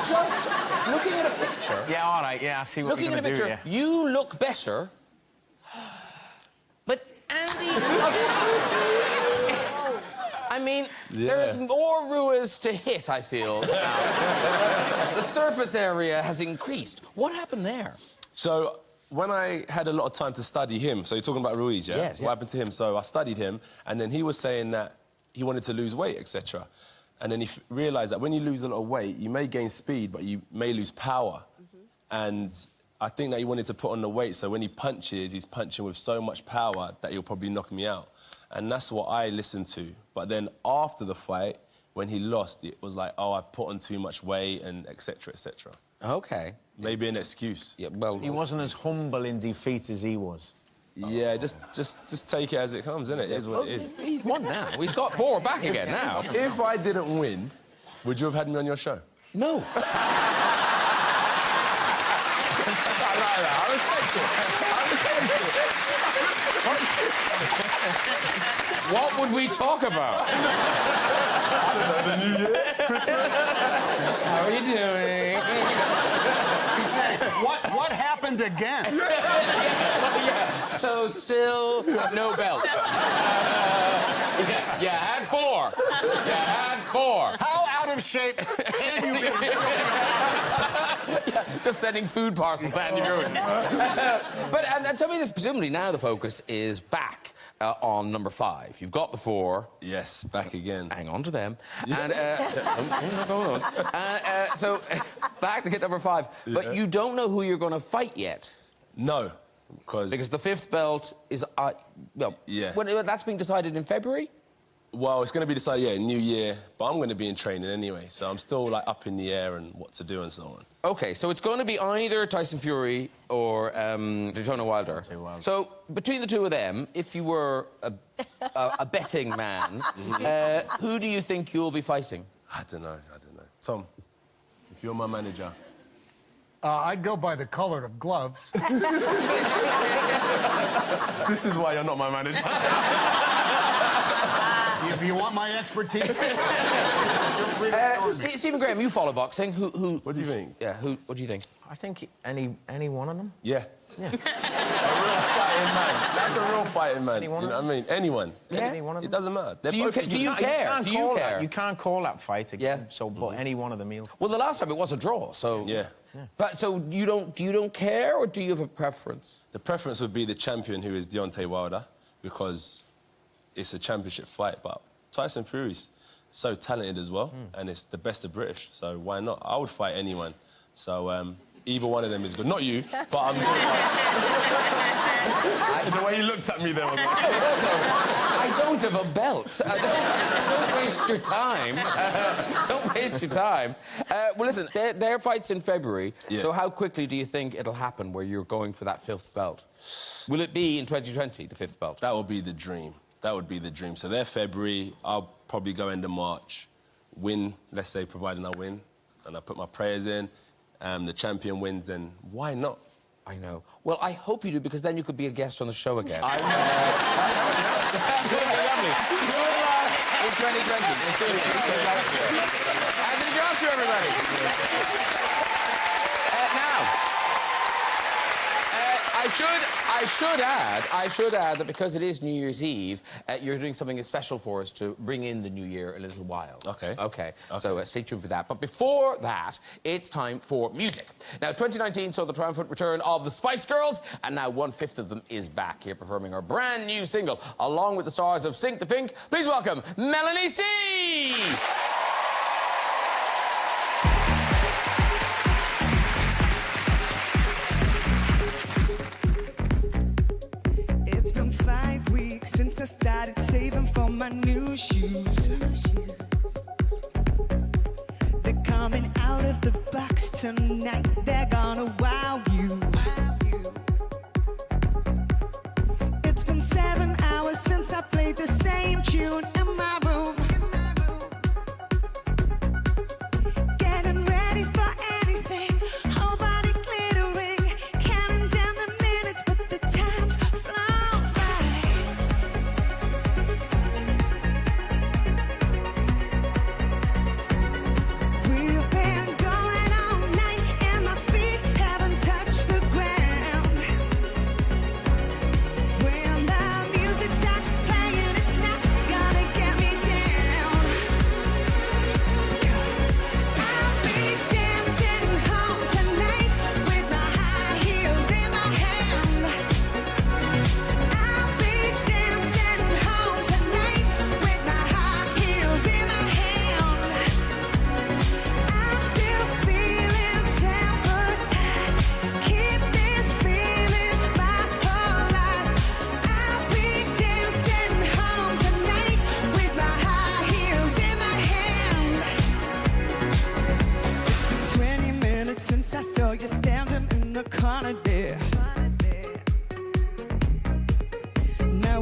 just looking at a picture... Yeah, all right, yeah, I see what you're going to do. Looking at a picture, you look better, but Andy doesn't... I mean, there's more Ruiz to hit, I feel, now. The surface area has increased. What happened there? So, when I had a lot of time to study him, so you're talking about Rhys, yeah? Yes, yeah. What happened to him? So I studied him, and then he was saying that he wanted to lose weight, etc. And then he realised that when you lose a lot of weight, you may gain speed, but you may lose power. And I think that he wanted to put on the weight, so when he punches, he's punching with so much power that he'll probably knock me out. And that's what I listened to. But then after the fight, when he lost, it was like, oh, I've put on too much weight and etc. etc. Okay. Maybe an excuse. Yeah, well... He wasn't as humble in defeat as he was. Yeah, just take it as it comes, innit? It is what it is. He's won now. He's got 4 back again now. If I didn't win, would you have had me on your show? No. I respect it. What would we talk about? I don't know, the New Year, Christmas. How are you doing? He said, what happened again? Yeah. So still no belts. You had 4. You had 4. How out of shape can you be? Just sending food parcels to Andy Ruins. But and tell me this, presumably now the focus is back on number 5. You've got the 4. Yes, back again. Hang on to them. And, so, back to get number 5. But you don't know who you're going to fight yet. No, because the 5th belt is, well, yeah. That's being decided in February? Well, it's going to be decided, yeah, New Year, but I'm going to be in training anyway, so I'm still, like, up in the air and what to do and so on. OK, so it's going to be either Tyson Fury or Daytona Wilder. So, between the two of them, if you were a betting man, who do you think you'll be fighting? I don't know. Tom, if you're my manager... I'd go by the color of gloves. This is why you're not my manager. If you want my expertise, feel free to ignore me. Stephen Graham, you follow boxing. Who? What do you think? Yeah. What do you think? I think any one of them. Yeah. Yeah. A real fighting man. That's a real fighting man. Anyone? You know what I mean? Anyone. Yeah. Any one of them. It doesn't matter. Do you care? Do you care? You can't call that fight again. Yeah. So, but any one of them. Well, the last time it was a draw, so... Yeah. But so you don't care, or do you have a preference? The preference would be the champion, who is Deontay Wilder, because it's a championship fight. But Tyson Fury's so talented as well, and it's the best of British. So why not? I would fight anyone. So either one of them is good. Not you, but I'm. The way you looked at me there was like... Also, I don't have a belt. Don't waste your time. Don't waste your time. Well, listen, their fight's in February, so how quickly do you think it'll happen where you're going for that 5th belt? Will it be in 2020, the 5th belt? That would be the dream. That would be the dream. So they're February, I'll probably go into March, win, let's say, providing I win, and I put my prayers in, the champion wins, then why not? I know. Well, I hope you do, because then you could be a guest on the show again. I know. That would be lovely. Good luck in 2020. Anthony Joshua, everybody. I should add that because it is New Year's Eve, you're doing something special for us to bring in the new year a little while. Okay. So stay tuned for that. But before that, it's time for music. Now, 2019 saw the triumphant return of the Spice Girls, and now 1/5 of them is back here performing our brand new single, along with the stars of Sink the Pink. Please welcome Melanie C. Since I started saving for my new shoes, they're coming out of the box tonight. They're gonna wow you. It's been 7 hours since I played the same tune in my room, getting ready for anything. Whole body glittering, counting down the minutes, but the time's flown by. We've been going all night and my feet haven't touched the ground.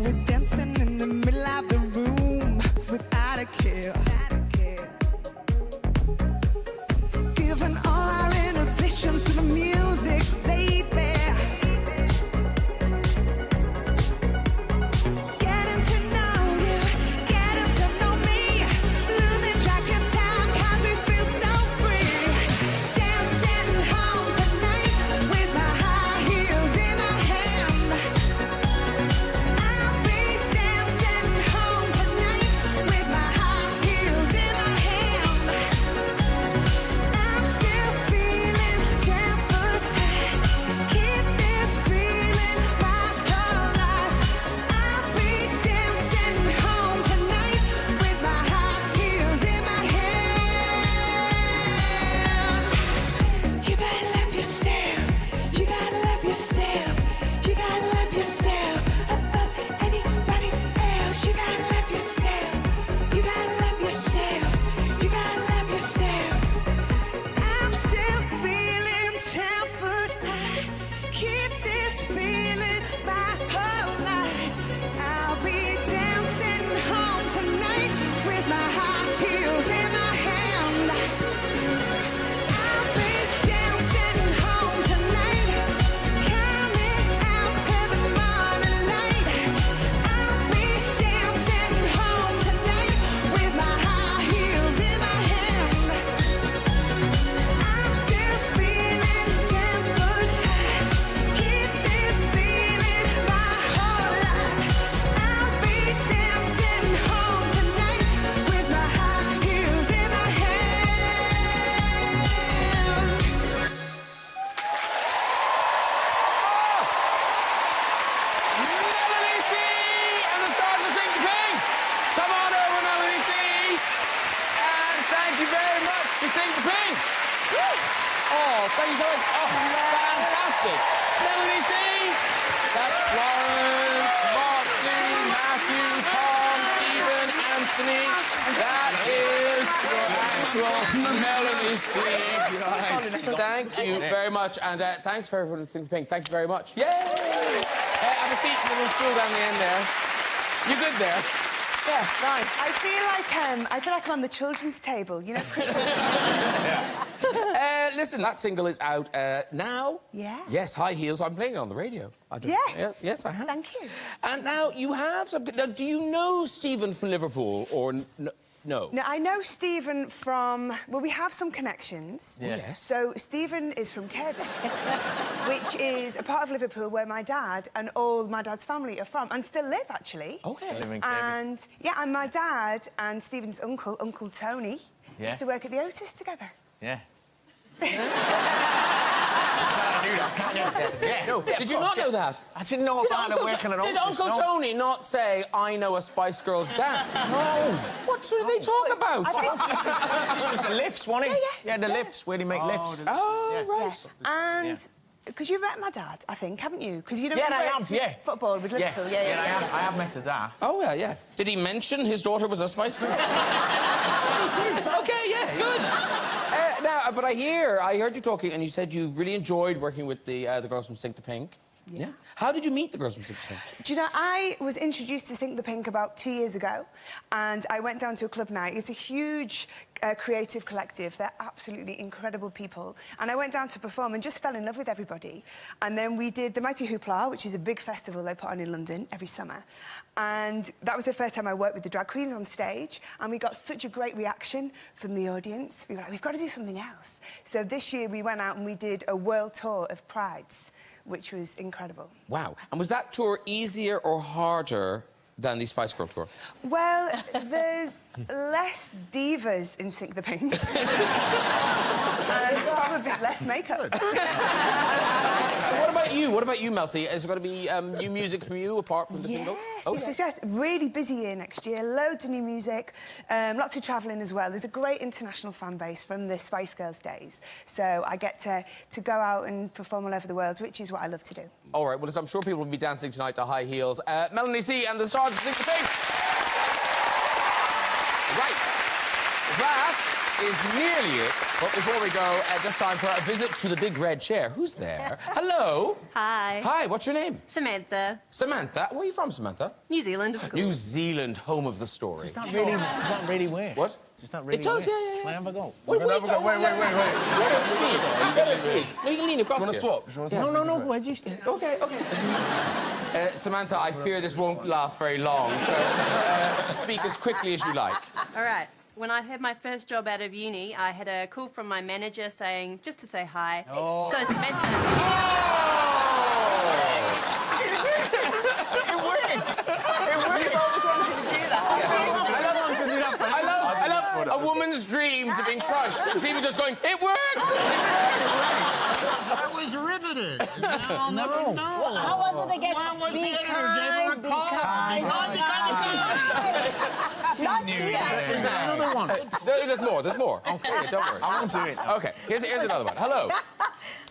we're dancing in the middle of the room without a care. Giving all our inhibitions to the music, baby. Getting to know you, getting to know me. Losing track of time 'cause we feel so free. Dancing home tonight with my high heels in my hand. I'll be dancing home tonight with my high heels in my hand. I'm still feeling 10 foot high. Keep this feeling my whole life. I'll be dancing home tonight with my high heels in my hand. You gotta love yourself. You gotta love yourself. You gotta love yourself above anybody else. You gotta love yourself. You gotta love yourself. You gotta love yourself. I'm still feeling 10 foot high. Keep this feeling my whole life. I'll be dancing home tonight with my high heels in my hand. I'll be dancing home tonight, coming out to the morning light. I'll be dancing home tonight with my high heels in my hand. I'm still feeling 10 foot high. Keep this feeling my whole life. I'll be dancing home tonight with my high heels in my hand. Melanie C. and the Stars of Sing the Pink. Come on over, Melanie C. And thank you very much to Sing the Pink. Woo. Oh, thank you so much. Oh, fantastic. Melanie C. That's Florence, Motsi, Matthew, Tom, Stephen, Anthony. That is your actual Melanie C. Thank you very much. And thanks for everyone who sings Pink. Thank you very much. Yay! Have a seat in the little stool down the end there. You good there? Yeah, nice. I feel like I'm on the children's table, you know, Christmas. Listen, that single is out now. Yeah. Yes, High Heels. I'm playing it on the radio. Yes. Yes, I have. Thank you. And now you have some... Now, do you know Stephen from Liverpool or no? Now, I know Stephen from... Well, we have some connections. Yeah. Yes. So, Stephen is from Kirby, which is a part of Liverpool where my dad and all my dad's family are from, and still live, actually. Okay. And, yeah, and my dad and Stephen's uncle, Uncle Tony, used to work at the Otis together. Yeah. No, did you not know that? I didn't know about it working at Did Otis, Uncle no. Tony not say, I know a Spice Girls dad? No. What do they talk about? This was the lifts, wasn't it? Yeah, the lifts, where they make lifts. Oh, right. And... Because you met my dad, I think, haven't you? Because you know Yeah, I have, yeah. Football with Liverpool, I have met his dad. Oh, yeah. Did he mention his daughter was a Spice Girl? Okay, yeah, good. Now, but I heard you talking, and you said you really enjoyed working with the girls from Sing the Pink. Yeah. How did you meet the girls from Sing the Pink? Do you know, I was introduced to Sing the Pink about 2 years ago, and I went down to a club night. It's a huge creative collective. They're absolutely incredible people. And I went down to perform and just fell in love with everybody. And then we did the Mighty Hoopla, which is a big festival they put on in London every summer. And that was the first time I worked with the drag queens on stage, and we got such a great reaction from the audience. We were like, we've got to do something else. So this year we went out and we did a world tour of Prides, which was incredible. Wow. And was that tour easier or harder than the Spice Girl tour? Well, there's less divas in Sing the Pink. And probably less makeup. What about you? What about you, Melcy? Is there going to be new music from you apart from the single? Yes. Really busy year next year. Loads of new music. Lots of travelling as well. There's a great international fan base from the Spice Girls days. So I get to go out and perform all over the world, which is what I love to do. All right, well, I'm sure people will be dancing tonight to High Heels. Melanie C. and the Stars of Sing the Pink. Right. That is nearly it. But before we go, just time for a visit to the big red chair. Who's there? Hello. Hi. Hi, what's your name? Samantha. Samantha. Where are you from, Samantha? New Zealand, of course. New Zealand, home of the story. Does that really wear? What? Does that really It does, wear? yeah. Can I have a go? Wait. Wait. Let us speak. Let us speak. No, you can lean across Do you want to here. swap? No, where do you stand? Okay. Samantha, I fear this won't last very long, so speak as quickly as you like. All right. When I had my first job out of uni, I had a call from my manager saying, just to say hi. Oh. So Samantha... It works! It works! I love a woman's dreams have been crushed. And Stephen's just going, it works! I was riveted. Now I'll never know. How was it again? Why was Be the editor gave her a kind, be call? kind. Not here. Is there another one? There's more. Okay, don't worry. I won't do it. Okay, here's another one. Hello.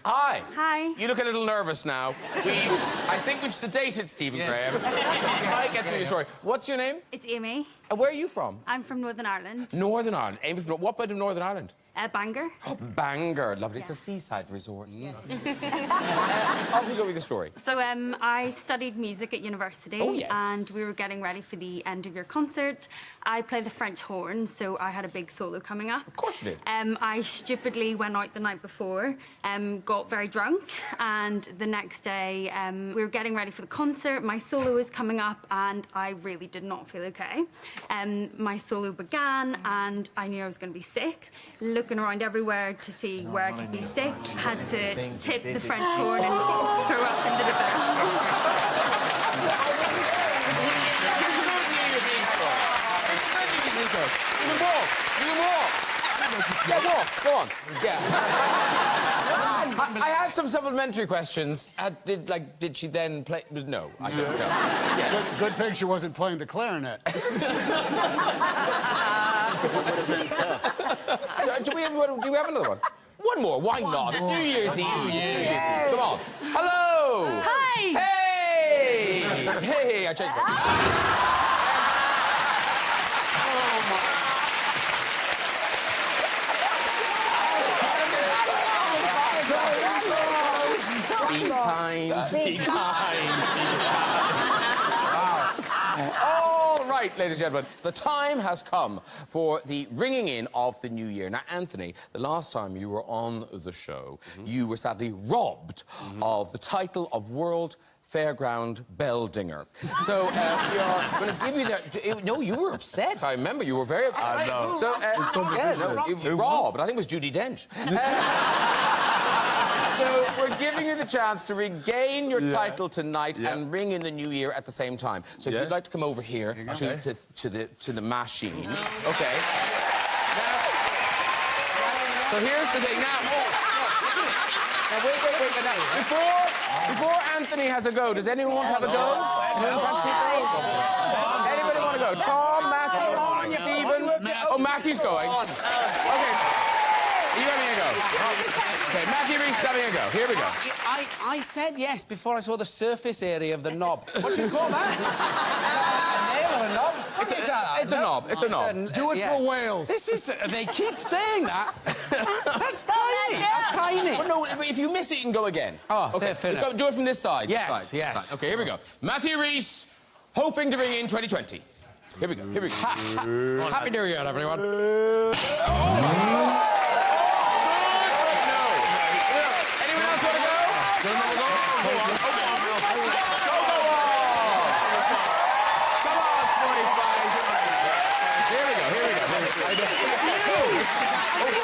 Hi. Hi. You look a little nervous now. I think we've sedated Stephen Graham. I get through your story. What's your name? It's Amy. And where are you from? I'm from Northern Ireland. Northern Ireland. Amy from what part of Northern Ireland? Bangor. Oh, Bangor. Lovely. It's a seaside resort. Off you go with the story. So I studied music at university. Oh, yes. And we were getting ready for the end of year concert. I play the French horn, so I had a big solo coming up. Of course you did. I stupidly went out the night before, got very drunk, and the next day we were getting ready for the concert. My solo was coming up, and I really did not feel okay. My solo began, and I knew I was going to be sick. Looking around everywhere to see where I could be sick, had to tip the French horn and throw up into the bin. You can walk. Yeah, walk. Go on. Yeah. I had some supplementary questions. Did she then play? No, I don't know. Yeah. Good thing she wasn't playing the clarinet. Do we have another one? One more. Why not? It's New Year's Eve. Come on. Hello. Hi. Hey. Hey. I changed it. Be kind. Be kind. All right, ladies and gentlemen, the time has come for the ringing in of the new year. Now, Anthony, the last time you were on the show, you were sadly robbed of the title of World Fairground Bell-Dinger. So we are going to give you that. No, you were upset. I remember you were very upset. I know. So, Rob, I think it was Judi Dench. So we're giving you the chance to regain your title tonight and ring in the new year at the same time. So if you'd like to come over here to the machine. Okay. Now, so here's the thing. Now, wait. Now, before Anthony has a go, does anyone want to have a go? Anybody want to go? Tom, Matthew, Stephen? Oh, Matthew's going. Okay. You having a go? Okay, Matthew Rhys is having a go. Here we go. I said yes before I saw the surface area of the knob. What do you call that? A nail or a knob? What is that? It's a knob. It's a knob. Do it for Wales. This is... They keep saying that. That's tiny. That's tiny. But no, if you miss it, you can go again. Oh, okay. fair enough. Do it from this side. Yes, this side, yes. this side. Okay, here we go. Matthew Rhys, hoping to bring in 2020. Here we go. Happy New Year, everyone. Oh,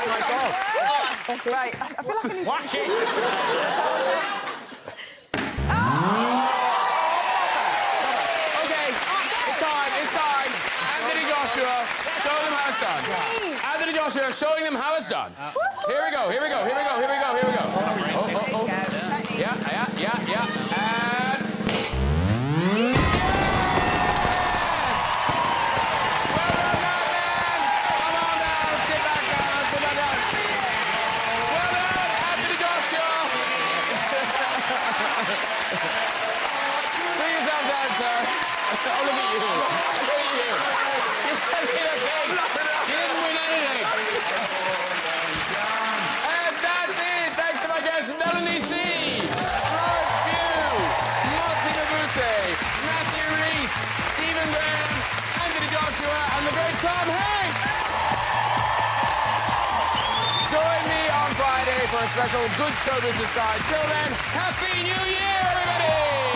my God. Right, I feel like I need... Watch it! Okay, it's time. Anthony Joshua, show them how it's done. Anthony Joshua showing them how it's done. Here we go. Oh. Yeah. And... See yourself down, sir. Oh, look at you. You didn't win anything. And that's it. Thanks to my guests, Melanie C, Florence Pugh, Motsi Mabuse, Matthew Rhys, Stephen Graham, Anthony Joshua, and the great Tom Hanks. Join me on Friday for a special Good Show Business Guide. Till then, Happy New Year, everybody!